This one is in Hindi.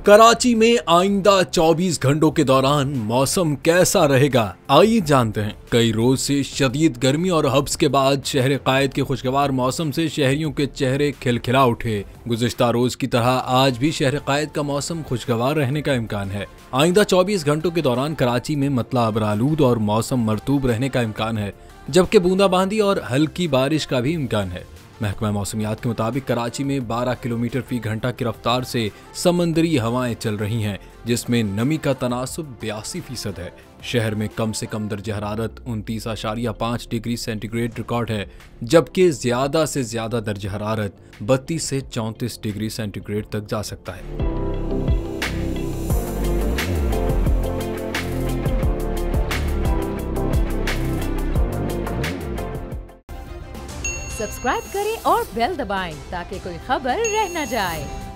कराची में आइंदा 24 घंटों के दौरान मौसम कैसा रहेगा, आइए जानते हैं। कई रोज से शदीद गर्मी और हब्स के बाद शहर कायद के खुशगवार मौसम से शहरियों के चेहरे खिलखिला उठे। गुज़िश्ता रोज की तरह आज भी शहर कायद का मौसम खुशगवार रहने का इम्कान है। आइंदा 24 घंटों के दौरान कराची में मतला अबरालूद और मौसम मरतूब रहने का इम्कान है, जबकि बूंदाबांदी और हल्की बारिश का भी इम्कान है। महकमा मौसमियात के मुताबिक कराची में 12 किलोमीटर फी घंटा की रफ्तार से समंदरी हवाएं चल रही हैं, जिसमें नमी का तनासुब 82% है। शहर में कम से कम दर्जा हरारत 29.5 डिग्री सेंटीग्रेड रिकॉर्ड है, जबकि ज्यादा से ज्यादा दर्जा हरारत 32 से 34 डिग्री सेंटीग्रेड तक जा सकता है। सब्सक्राइब करें और बेल दबाएं ताकि कोई खबर रह न जाए।